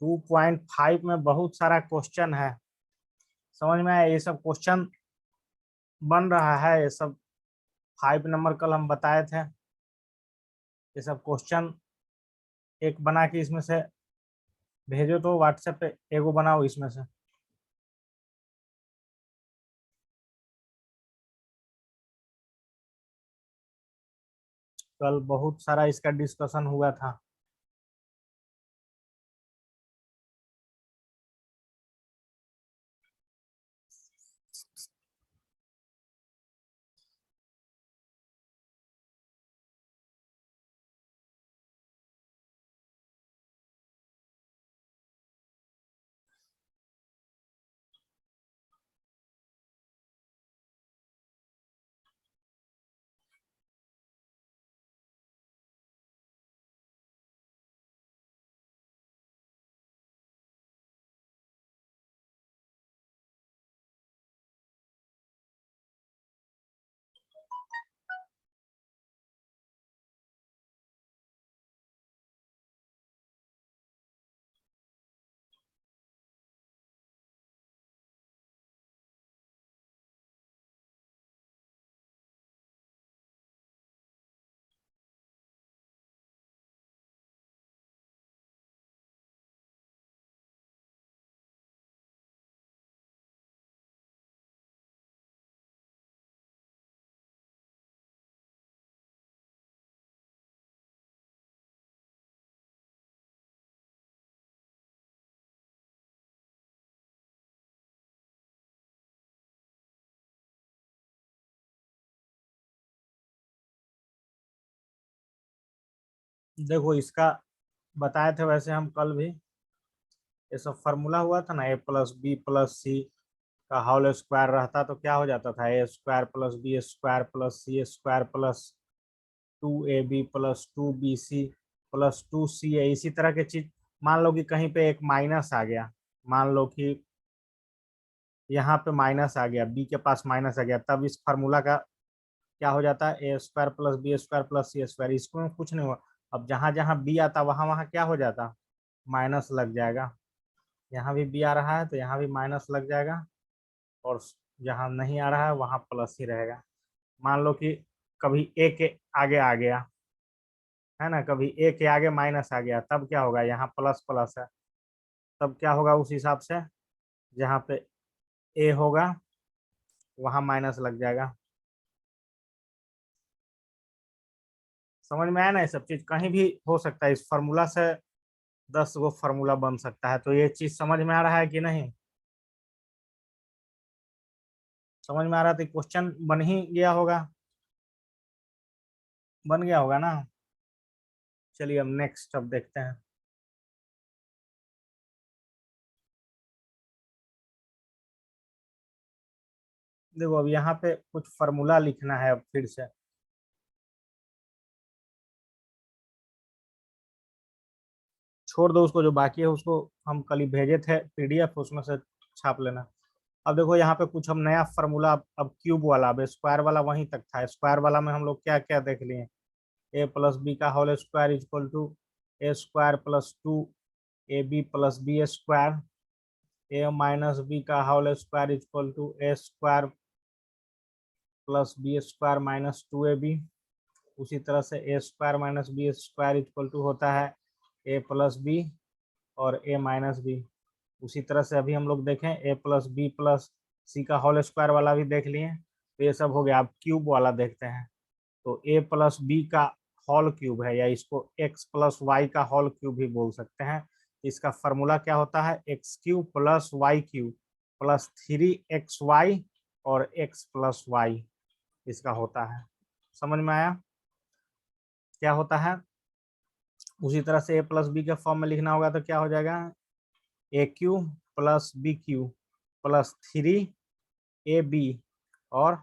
2.5 में बहुत सारा क्वेश्चन है, समझ में आया। ये सब क्वेश्चन बन रहा है, ये सब 5 नंबर कल हम बताए थे। ये सब क्वेश्चन एक बना के इसमें से भेजो तो व्हाट्सएप पे, एगो बनाओ इसमें से। कल बहुत सारा इसका डिस्कशन हुआ था। देखो इसका बताए थे वैसे हम कल भी। ये सब फार्मूला हुआ था ना, A plus B plus C का होल स्क्वायर रहता तो क्या हो जाता था, A square plus B square plus C square plus 2ab plus 2bc plus 2ca। इसी तरह के चीज, मान लो कि कहीं पे एक माइनस आ गया, मान लो कि यहाँ पे माइनस आ गया, बी के पास माइनस आ गया, तब इस फार्मूला का क्या हो जाता है, A square plus B square plus C square. इसको कुछ नहीं हुआ। अब जहां जहां बी आता वहां वहां क्या हो जाता, माइनस लग जाएगा। यहाँ भी बी आ रहा है तो यहाँ भी माइनस लग जाएगा, और जहाँ नहीं आ रहा है वहां प्लस ही रहेगा। मान लो कि कभी ए के आगे आ गया है ना, कभी ए के आगे माइनस आ गया, तब क्या होगा, यहाँ प्लस प्लस है, तब क्या होगा उस हिसाब से, जहाँ पे ए होगा वहां माइनस लग जाएगा। समझ में आया ना, ये सब चीज कहीं भी हो सकता है। इस फॉर्मूला से 10 गो फार्मूला बन सकता है। तो ये चीज समझ में आ रहा है कि नहीं, समझ में आ रहा था, क्वेश्चन बन ही गया होगा, बन गया होगा ना। चलिए अब नेक्स्ट अब देखते हैं। देखो अब यहाँ पे कुछ फार्मूला लिखना है अब फिर से। छोड़ दो उसको, जो बाकी है उसको हम कल ही भेजे थे पीडीएफ, उसमें से छाप लेना। अब देखो यहाँ पे कुछ हम नया फार्मूला, अब क्यूब वाला, अब स्क्वायर वाला वहीं तक था। स्क्वायर वाला में हम लोग क्या क्या देख लिए, ए प्लस बी का whole square equal to A square plus 2ab plus B square, A minus B का whole square equal to A square plus B square minus 2ab। उसी तरह से A square minus B square equal to होता है ए plus B और ए minus B. उसी तरह से अभी हम लोग देखें, ए प्लस बी प्लस सी का होल स्क्वायर वाला भी देख लिए, तो ये सब हो गया। अब क्यूब वाला देखते हैं। तो ए प्लस बी का होल क्यूब है, या इसको एक्स प्लस वाई का होल क्यूब भी बोल सकते हैं। इसका फॉर्मूला क्या होता है, X cube plus Y cube plus 3xy और एक्स प्लस वाई, इसका होता है। समझ में आया क्या होता है। उसी तरह से ए प्लस बी के फॉर्म में लिखना होगा तो क्या हो जाएगा, A cube plus B cube plus 3ab और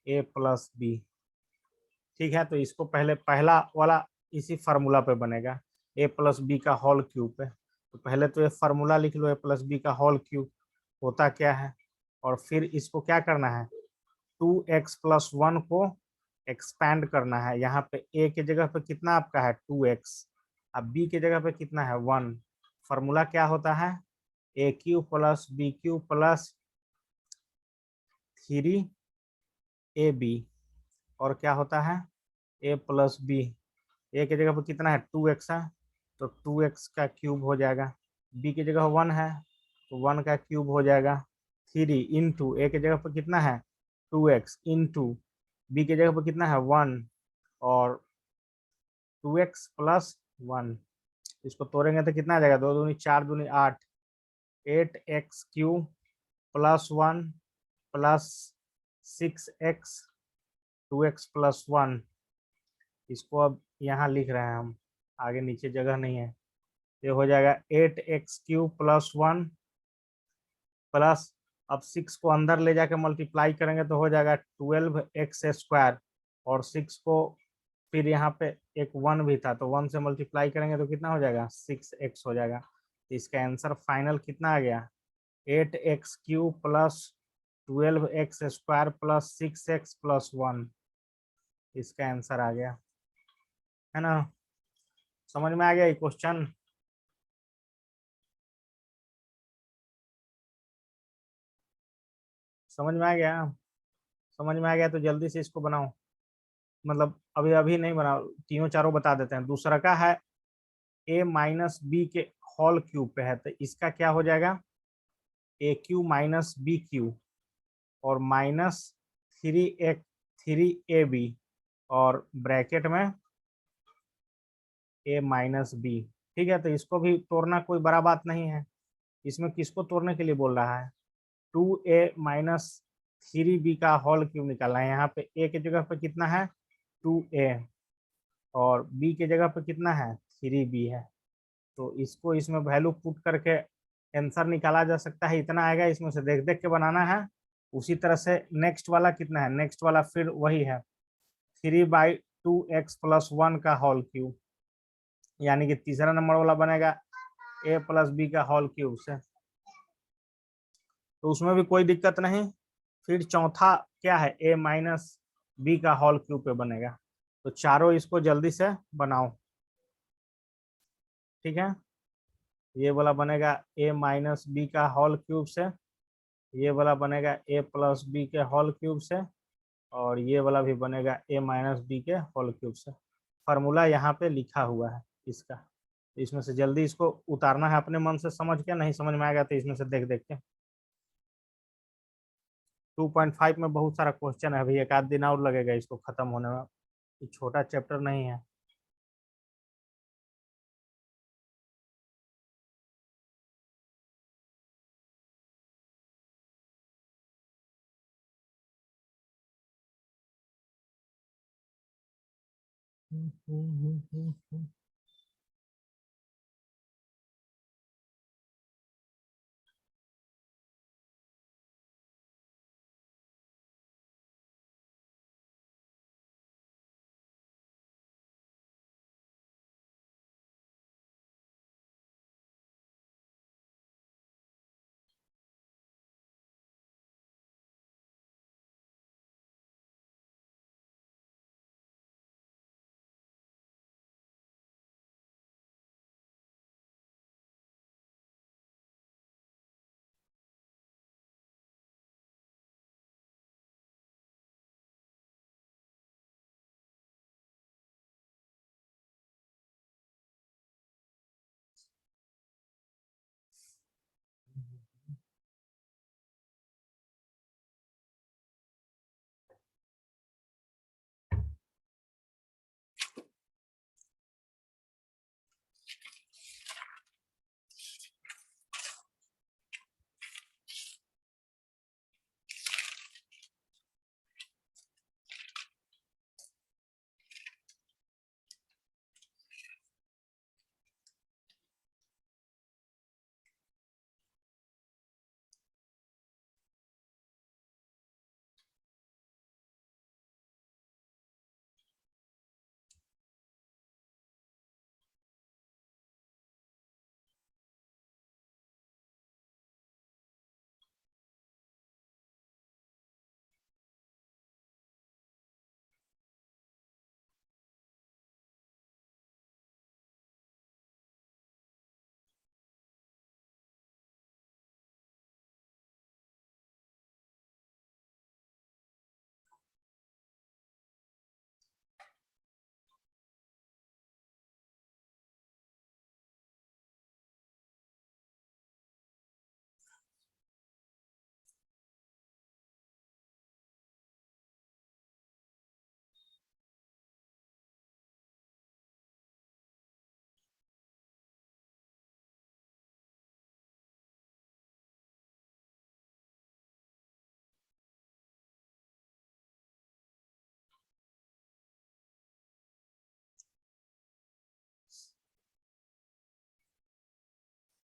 ए प्लस बी। ठीक है, तो इसको पहले पहला वाला इसी फार्मूला पे बनेगा, ए प्लस बी का होल क्यूब पे। तो पहले तो ये फार्मूला लिख लो, ए प्लस बी का होल क्यूब होता क्या है, और फिर इसको क्या करना है, 2x+1 को एक्सपैंड करना है। यहाँ पे ए के जगह पे कितना आपका है 2x, अब बी के जगह पे कितना है 1, फॉर्मूला क्या होता है, A cube plus B cube plus 3ab, और क्या होता है a प्लस बी, ए की जगह पर कितना है 2x है, तो 2x का क्यूब हो जाएगा, b की जगह 1 है तो 1 का क्यूब हो जाएगा, 3 इंटू ए की जगह पर कितना है 2x इंटू बी की जगह पर कितना है 1, और 2x प्लस 1, इसको तोड़ेंगे तो कितना आ जाएगा, 2 दूनी 4 दूनी 8, 8x³ plus 1 plus 6x 2x plus 1, इसको अब यहाँ लिख रहे हैं हम, आगे नीचे जगह नहीं है, ये हो जाएगा 8x³ प्लस 1 प्लस, अब 6 को अंदर ले जाके मल्टीप्लाई करेंगे तो हो जाएगा 12x², और 6 को फिर यहाँ पे एक 1 भी था तो 1 से मल्टीप्लाई करेंगे तो कितना हो जाएगा 6x हो जाएगा, तो इसका आंसर फाइनल कितना आ गया 8x³ plus 12x² plus 6x plus 1, इसका आंसर आ गया, है ना। समझ में आ गया ये क्वेश्चन। समझ में आ गया, समझ में आ गया तो जल्दी से इसको बनाओ, मतलब अभी अभी नहीं बनाओ, तीनों चारों बता देते हैं। दूसरा का है a माइनस बी के होल क्यूब पे है, तो इसका क्या हो जाएगा a³ माइनस b³ और माइनस 3ab और ब्रैकेट में a माइनस बी। ठीक है, तो इसको भी तोड़ना कोई बड़ा बात नहीं है, इसमें किसको तोड़ने के लिए बोल रहा है 2a माइनस 3b का होल क्यूब निकालना है। यहाँ पे a की जगह पे कितना है 2a और b की जगह पे कितना है 3b है, तो इसको इसमें वैल्यू पुट करके आंसर निकाला जा सकता है, इतना आएगा, इसमें से देख देख के बनाना है। उसी तरह से नेक्स्ट वाला कितना है, नेक्स्ट वाला फिर वही है 3/2x+1 का होल क्यूब, यानी कि तीसरा नंबर वाला बनेगा a प्लस बी का होल क्यूब से, तो उसमें भी कोई दिक्कत नहीं। फिर चौथा क्या है a माइनस बी का होल क्यूब पे बनेगा, तो चारों इसको जल्दी से बनाओ। ठीक है, ये वाला बनेगा a माइनस बी का होल क्यूब से, ये वाला बनेगा a प्लस बी के होल क्यूब से, और ये वाला भी बनेगा a माइनस बी के होल क्यूब से। फार्मूला यहाँ पे लिखा हुआ है इसका, इसमें से जल्दी इसको उतारना है अपने मन से समझ के, नहीं समझ में आएगा तो इसमें से देख देख के। 2.5 में बहुत सारा क्वेश्चन है, अभी एक आध दिन और लगेगा इसको खत्म होने में, ये छोटा चैप्टर नहीं है।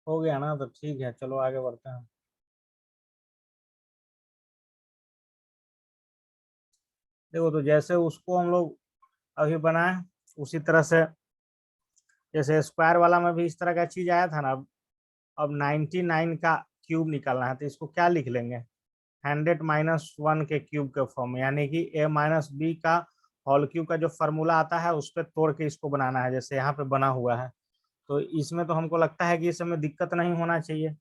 हो गया ना, तो ठीक है, चलो आगे बढ़ते हैं। देखो, तो जैसे उसको हम लोग अभी बनाए, उसी तरह से जैसे स्क्वायर वाला में भी इस तरह का चीज आया था ना। अब 99 का क्यूब निकालना है, तो इसको क्या लिख लेंगे? 100 - 1 के क्यूब के फॉर्म में, यानी कि a - b का होल क्यूब का जो फॉर्मूला आता है उस पर तोड़ के इसको बनाना है, जैसे यहाँ पे बना हुआ है। तो इसमें तो हमको लगता है कि इस समय दिक्कत नहीं होना चाहिए।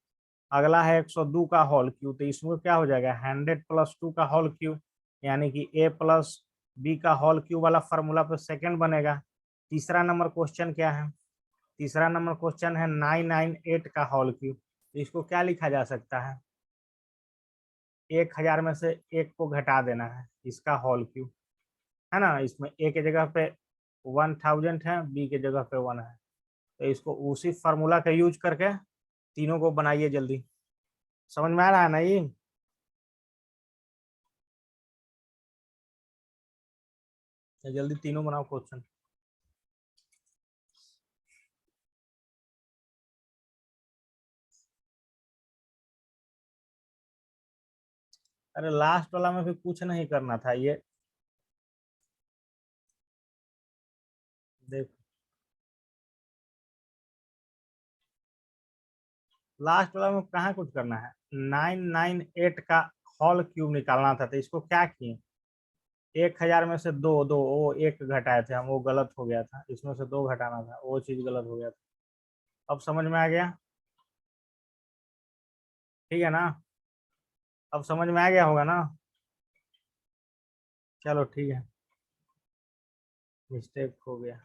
अगला है 102 का होल क्यूब, तो इसमें क्या हो जाएगा? 100 + 2 का होल क्यूब, यानी कि a + b का होल क्यूब वाला फॉर्मूला पे सेकंड बनेगा। तीसरा नंबर क्वेश्चन क्या है? तीसरा नंबर क्वेश्चन है 998 का होल क्यूब। तो इसको क्या लिखा जा सकता है? 1000 में से एक को घटा देना है, इसका होल क्यूब, है ना। इसमें ए के जगह पे 1000 है, बी के जगह पे 1 है। तो इसको उसी फार्मूला का यूज करके तीनों को बनाइए जल्दी। समझ में आ रहा है ना ये? तो जल्दी तीनों बनाओ क्वेश्चन। अरे लास्ट वाला में भी कुछ नहीं करना था ये। देख, लास्ट वाला में कहाँ कुछ करना है? 998 का होल क्यूब निकालना था, तो इसको क्या किए? 1000 में से दो दो वो एक घटाए थे हम, वो गलत हो गया था, इसमें से दो घटाना था, वो चीज गलत हो गया था। अब समझ में आ गया? ठीक है ना? अब समझ में आ गया होगा ना? चलो ठीक है, मिस्टेक हो गया।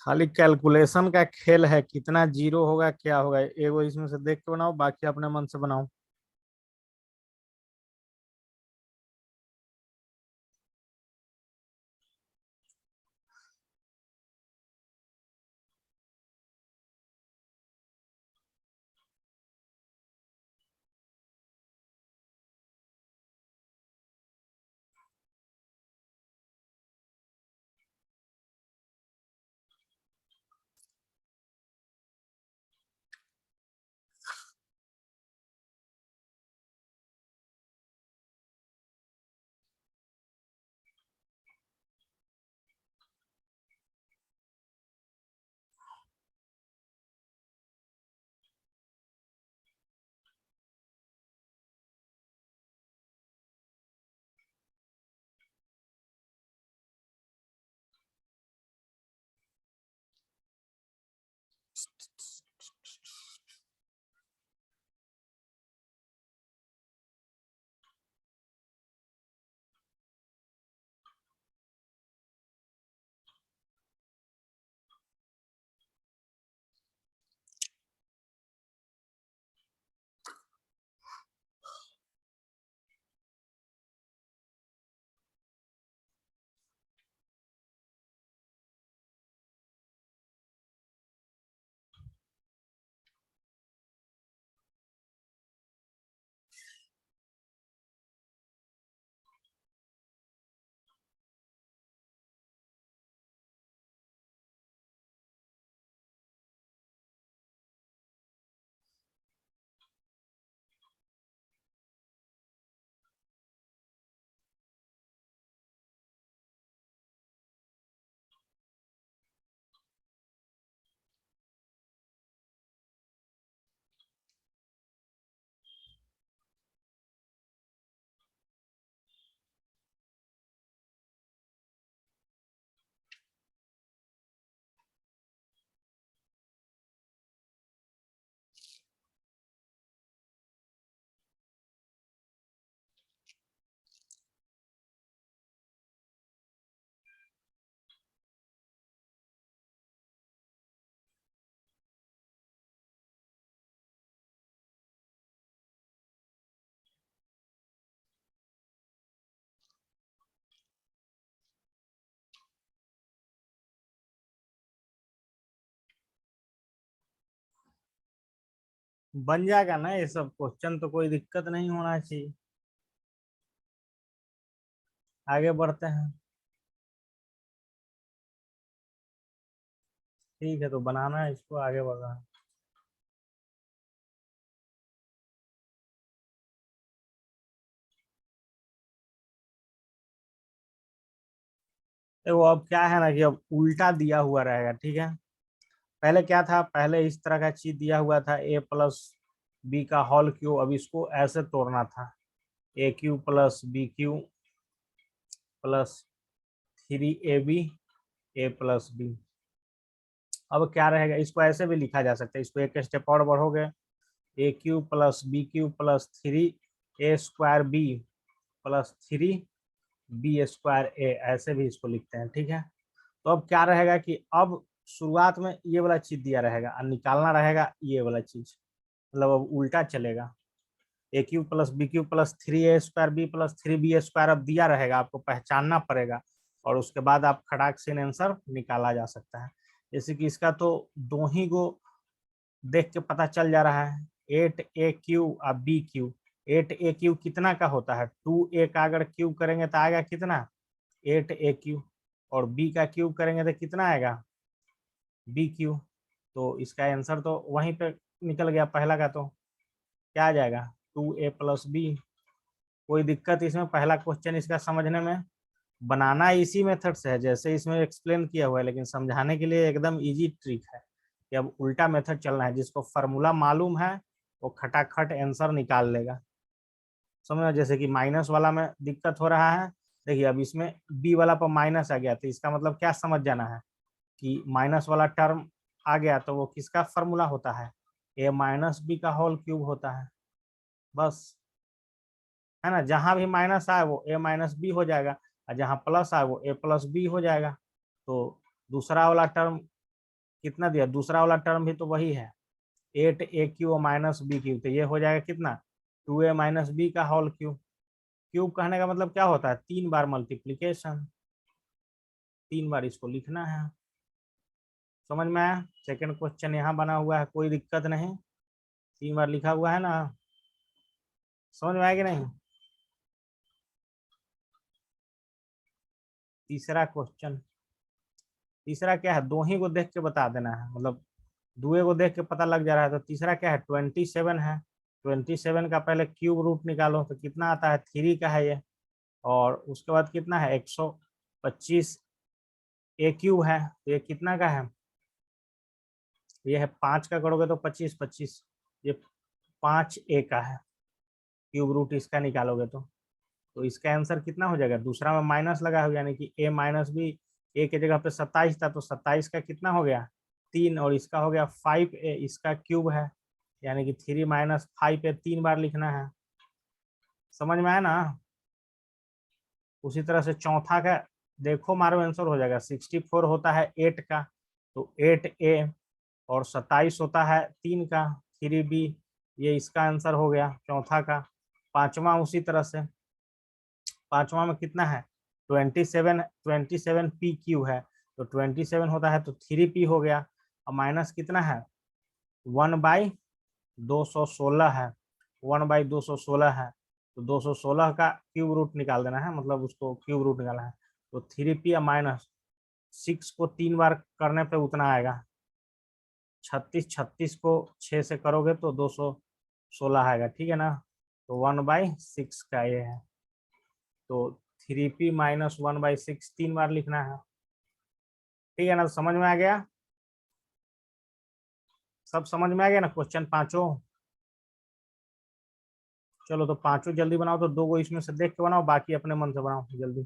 खाली कैलकुलेशन का खेल है, कितना जीरो होगा क्या होगा, एगो इसमें से देख के बनाओ, बाकी अपने मन से बनाओ। बन जाएगा ना ये सब क्वेश्चन, तो कोई दिक्कत नहीं होना चाहिए। आगे बढ़ते हैं। ठीक है, तो बनाना है इसको, आगे बढ़ना है। देखो अब क्या है ना कि अब उल्टा दिया हुआ रहेगा, ठीक है। पहले क्या था, पहले इस तरह का चीज दिया हुआ था, ए प्लस बी का होल क्यू। अब इसको ऐसे तोड़ना था, A cube plus B cube plus 3ab A plus B. अब क्या रहेगा, इसको ऐसे भी लिखा जा सकता है, इसको एक स्टेप और बढ़ोगे, A cube plus B cube plus 3a² B plus 3b² A, ऐसे भी इसको लिखते हैं, ठीक है। तो अब क्या रहेगा कि अब शुरुआत में ये वाला चीज दिया रहेगा और निकालना रहेगा ये वाला चीज, मतलब अब उल्टा चलेगा। A cube plus B cube plus 3a² B plus 3b² अब दिया रहेगा, आपको पहचानना पड़ेगा, और उसके बाद आप खटाक से आंसर निकाला जा सकता है। जैसे कि इसका तो दो ही गो देख के पता चल जा रहा है, 8a³ और b³। 8a³ कितना का होता है, 2a का अगर क्यूब करेंगे तो आएगा कितना, 8a³, और b का क्यूब करेंगे तो कितना आएगा, b³। तो इसका आंसर तो वहीं पे निकल गया पहला का, तो क्या आ जाएगा, 2a+b। कोई दिक्कत इसमें, पहला क्वेश्चन इसका समझने में, बनाना इसी मेथड से है जैसे इसमें एक्सप्लेन किया हुआ है, लेकिन समझाने के लिए एकदम इजी ट्रिक है कि अब उल्टा मेथड चलना है। जिसको फार्मूला मालूम है वो खटाखट आंसर निकाल लेगा। समझो, जैसे कि माइनस वाला में दिक्कत हो रहा है, देखिए अब इसमें बी वाला पर माइनस आ गया, तो इसका मतलब क्या समझ जाना है कि माइनस वाला टर्म आ गया तो वो किसका फार्मूला होता है, a-b का होल क्यूब होता है। बस, है ना, जहां भी माइनस आए वो a-b हो जाएगा, और जहां प्लस आए वो a+b हो जाएगा। तो दूसरा वाला टर्म कितना दिया, दूसरा वाला टर्म भी तो वही है, 8a³ माइनस b³, तो ये हो जाएगा कितना, 2a-b का होल क्यूब। क्यूब कहने का मतलब क्या होता है, 3 बार मल्टीप्लीकेशन, 3 बार इसको लिखना है। समझ में आया, सेकंड क्वेश्चन यहाँ बना हुआ है, कोई दिक्कत नहीं, 3 बार लिखा हुआ है ना, समझ में आया कि नहीं। तीसरा क्वेश्चन, तीसरा क्या है, दो ही को देख के बता देना है, मतलब दुए को देख के पता लग जा रहा है। तो तीसरा क्या है, 27 है, 27 का पहले क्यूब रूट निकालो तो कितना आता है, 3 का है ये, और उसके बाद कितना है, 125 a³ है, तो ये कितना का है, ये है 5 का करोगे तो 25 25, ये 5a का है, क्यूब रूट इसका निकालोगे तो इसका आंसर कितना हो जाएगा, दूसरा में माइनस लगा हो, यानी कि a-b, ए की जगह पे 27 था तो 27 का कितना हो गया, 3, और इसका हो गया 5a, इसका क्यूब है, यानी कि 3 - 5a, 3 बार लिखना है। समझ में आया ना। उसी तरह से चौथा का देखो, मारो आंसर हो जाएगा, 64 होता है 8 का, तो 8a, और 27 होता है 3 का, 3b, ये इसका आंसर हो गया चौथा का। पांचवा उसी तरह से, पांचवा में कितना है, 27 है, तो 27 होता है तो 3p हो गया, और माइनस कितना है, 1/216 है, 1/216 है, तो 216 का क्यूब रूट निकाल देना है, मतलब उसको क्यूब रूट निकालना है। तो 3p या माइनस 6 को 3 बार करने पे उतना आएगा, 36, 36 को 6 से करोगे तो 216 आएगा, ठीक है ना। तो 1/6 का ये है, तो 3p - 1/6 3 बार लिखना है, ठीक है ना। तो समझ में आ गया, सब समझ में आ गया ना क्वेश्चन पांचों। चलो तो पांचों जल्दी बनाओ, तो दो गो इसमें से देख के बनाओ, बाकी अपने मन से बनाओ जल्दी।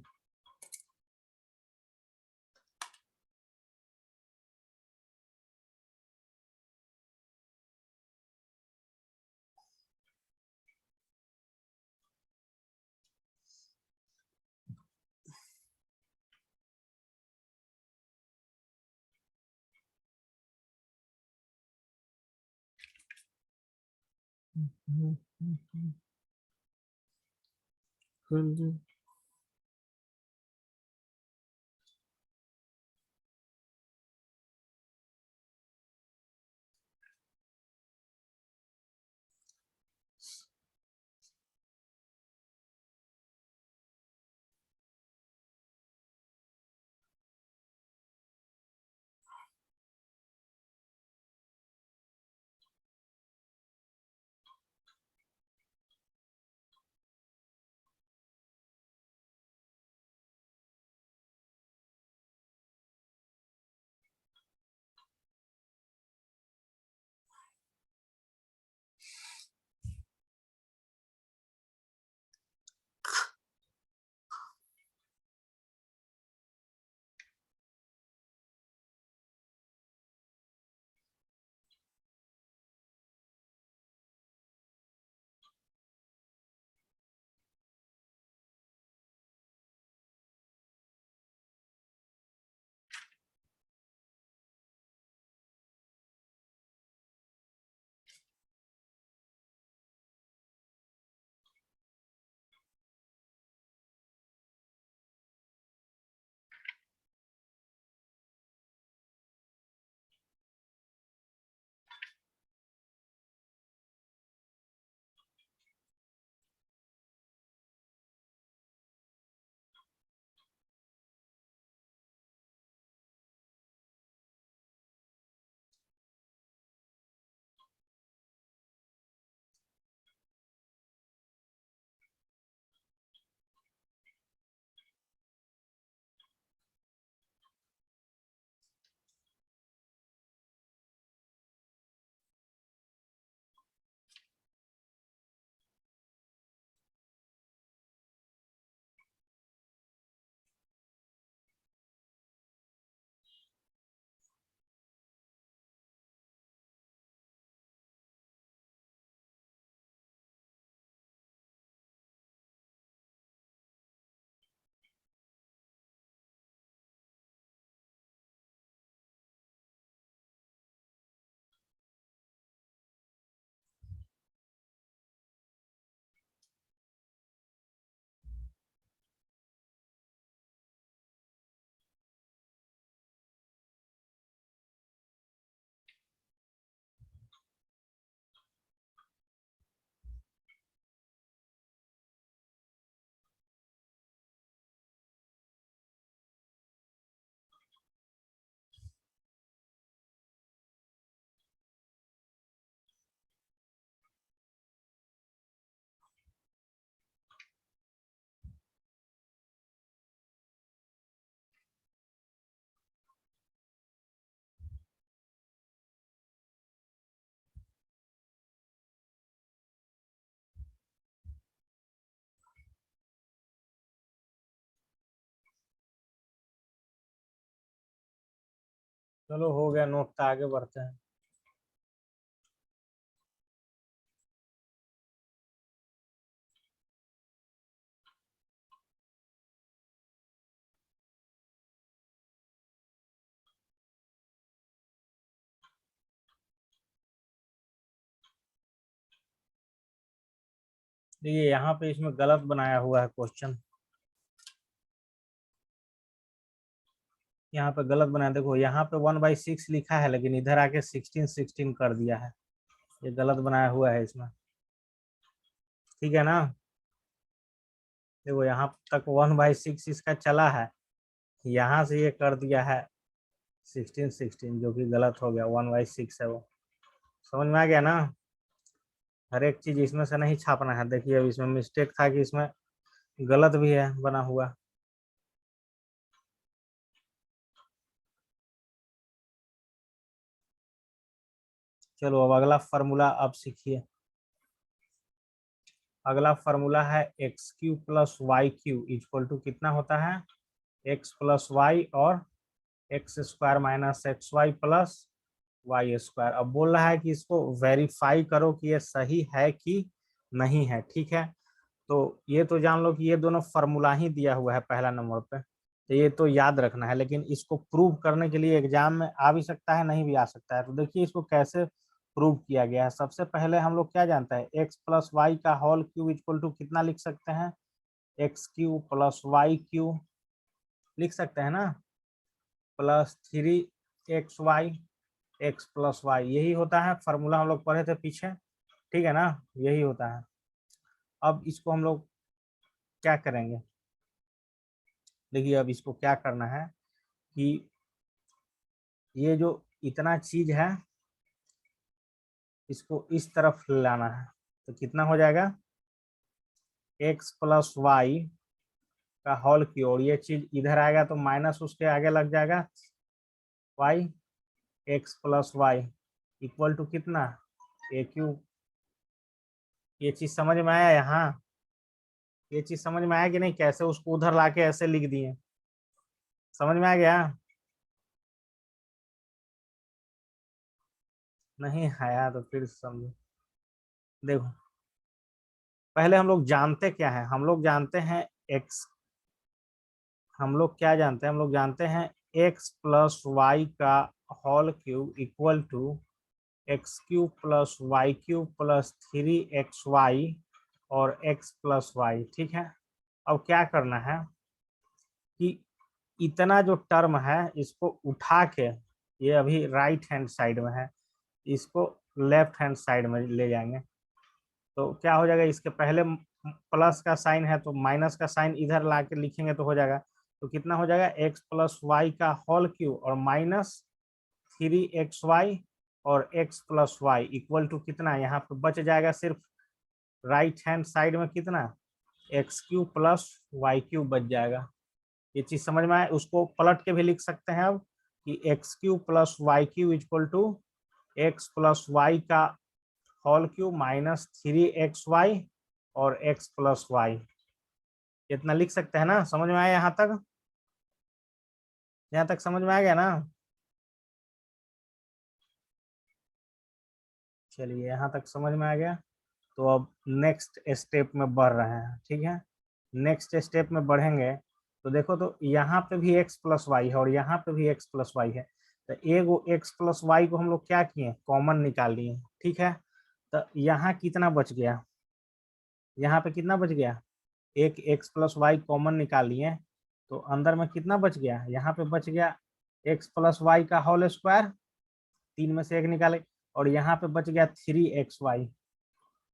चलो हो गया नोट, तो आगे बढ़ते हैं। देखिए यहाँ पे इसमें गलत बनाया हुआ है क्वेश्चन, यहाँ पे गलत बनाया। देखो यहाँ पे 1/6 लिखा है, लेकिन इधर आके 16 कर दिया है, ये गलत बनाया हुआ है इसमें, ठीक है ना। देखो यहाँ तक 1/6 इसका चला है, यहाँ से ये कर दिया है 16 जो कि गलत हो गया, 1/6 है वो। समझ में आ गया ना। हर एक चीज इसमें से नहीं छापना है। देखिए अब इसमें मिस्टेक था कि इसमें गलत भी है बना हुआ। चलो अब अगला फार्मूला अब सीखिए। अगला फार्मूला है x³ + y³ इक्वल टू कितना होता है, x + y और x² - xy + y²। अब बोल रहा है कि इसको वेरीफाई करो कि ये सही है कि नहीं है, ठीक है। तो ये तो जान लो कि ये दोनों फार्मूला ही दिया हुआ है पहला नंबर पे, तो ये तो याद रखना है। लेकिन इसको प्रूव करने के लिए एग्जाम में आ भी सकता है, नहीं भी आ सकता है। तो देखिए इसको कैसे प्रूव किया गया है। सबसे पहले हम लोग क्या जानते हैं, x + y का होल क्यूब इक्वल टू कितना लिख सकते हैं, x³ + y³ लिख सकते हैं ना, +3xy x + y, यही होता है फार्मूला, हम लोग पढ़े थे पीछे, ठीक है ना, यही होता है। अब इसको हम लोग क्या करेंगे, देखिए अब इसको क्या करना है कि ये जो इतना चीज है इसको इस तरफ लाना है। तो कितना हो जाएगा, x + y का होल की ओर, ये चीज इधर आएगा तो माइनस उसके आगे लग जाएगा y, x + y equal to कितना, a³। ये चीज समझ में आया यहाँ, ये चीज समझ में आया कि नहीं, कैसे उसको उधर लाके ऐसे लिख दिए, समझ में आ गया। नहीं आया तो फिर समझो। देखो पहले हम लोग जानते क्या है, हम लोग जानते हैं x, हम लोग क्या जानते हैं, हम लोग जानते हैं x + y का whole cube equal to x³ + y³ + 3xy और x + y, ठीक है। अब क्या करना है कि इतना जो टर्म है इसको उठा के, ये अभी राइट हैंड साइड में है, इसको लेफ्ट हैंड साइड में ले जाएंगे। तो क्या हो जाएगा, इसके पहले प्लस का साइन है तो माइनस का साइन इधर ला के लिखेंगे तो हो जाएगा। तो कितना हो जाएगा, x + y का होल क्यूब और -3xy और x + y इक्वल टू कितना, यहाँ पे बच जाएगा सिर्फ राइट हैंड साइड में कितना, x³ + y³ बच जाएगा। ये चीज समझ में आए, उसको पलट के भी लिख सकते हैं अब कि x³ + y³ equal to x + y का होल क्यूब -3xy और x + y, इतना लिख सकते हैं ना। समझ में आया यहाँ तक, यहाँ तक समझ में आ गया ना। चलिए यहाँ तक समझ में आ गया। तो अब नेक्स्ट स्टेप में बढ़ रहे हैं, ठीक है। नेक्स्ट स्टेप में बढ़ेंगे तो देखो, तो यहाँ पे भी x + y है और यहाँ पे भी x + y है। तो एगो x + y को हम लोग क्या किए, कॉमन निकाल लिए, ठीक है। तो यहाँ कितना बच गया, यहाँ पे कितना बच गया, एक x + y कॉमन निकाल लिए, तो अंदर में कितना बच गया, यहाँ पे बच गया x + y का होल स्क्वायर, 3 में से 1 निकाले, और यहाँ पे बच गया 3xy,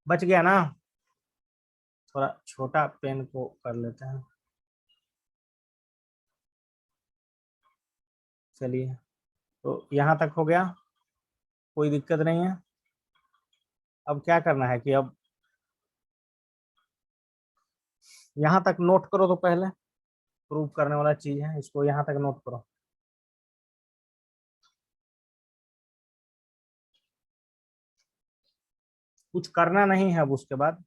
बच गया ना। थोड़ा छोटा पेन को कर लेते हैं। चलिए तो यहाँ तक हो गया, कोई दिक्कत नहीं है। अब क्या करना है कि अब यहाँ तक नोट करो, तो पहले प्रूव करने वाला चीज है, इसको यहाँ तक नोट करो। कुछ करना नहीं है, अब उसके बाद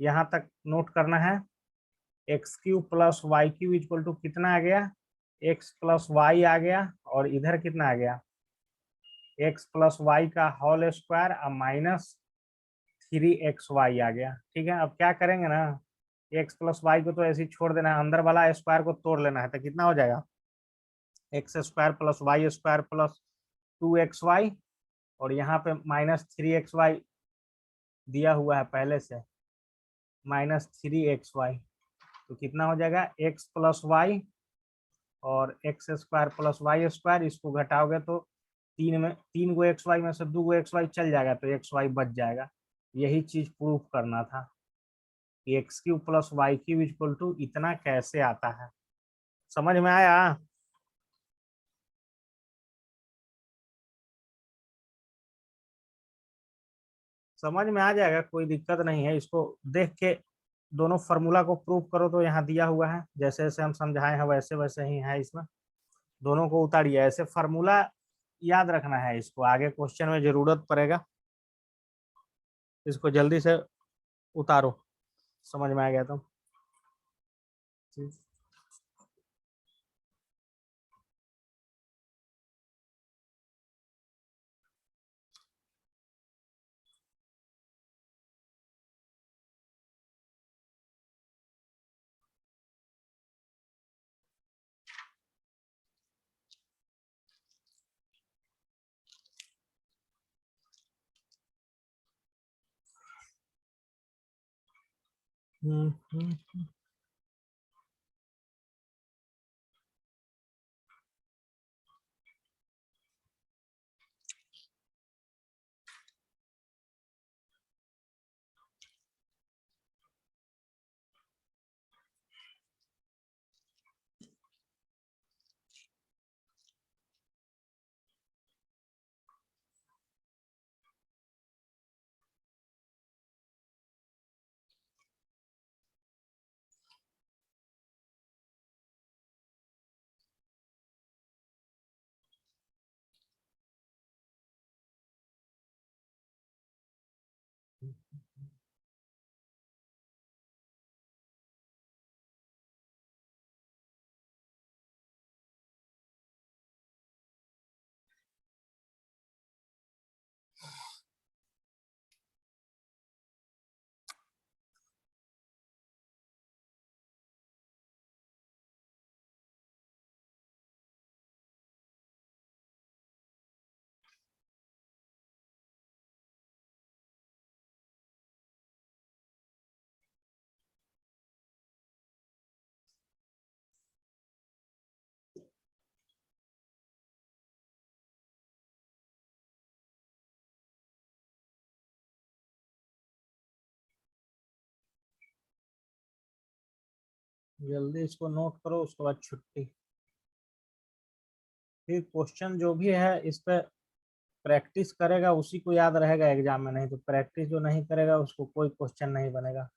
यहाँ तक नोट करना है। x³ + y³ इक्वल टू कितना आ गया, x + y आ गया, और इधर कितना आ गया, एक्स प्लस वाई का होल स्क्वायर अब माइनस 3xy आ गया। ठीक है, अब क्या करेंगे ना, एक्स प्लस वाई को तो ऐसे ही छोड़ देना है, अंदर वाला स्क्वायर को तोड़ लेना है, तो कितना हो जाएगा, X square plus Y square plus 2xy, और यहाँ पे माइनस 3xy दिया हुआ है पहले से, माइनस 3xy, तो कितना हो जाएगा, एक्स प्लस वाई और X square plus Y square, इसको घटाओगे तो तीन गो एक्स वाई में से 2 गो एक्स वाई चल जाएगा, तो एक्स वाई बच जाएगा। यही चीज प्रूफ करना था कि X cube plus Y cube equal to इतना कैसे आता है। समझ में आया? समझ में आ जाएगा, कोई दिक्कत नहीं है। इसको देख के दोनों फार्मूला को प्रूव करो, तो यहाँ दिया हुआ है, जैसे जैसे हम समझाए हैं वैसे वैसे ही है इसमें, दोनों को उतारिए। ऐसे फार्मूला याद रखना है, इसको आगे क्वेश्चन में जरूरत पड़ेगा। इसको जल्दी से उतारो, समझ में आ गया तो। हम्म। जल्दी इसको नोट करो, उसके बाद छुट्टी। फिर क्वेश्चन जो भी है इस पे प्रैक्टिस करेगा उसी को याद रहेगा एग्जाम में, नहीं तो प्रैक्टिस जो नहीं करेगा उसको कोई क्वेश्चन नहीं बनेगा।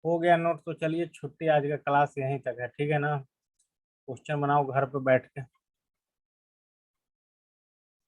हो गया नोट, तो चलिए छुट्टी, आज का क्लास यहीं तक है, ठीक है ना। क्वेश्चन बनाओ घर पे बैठ के।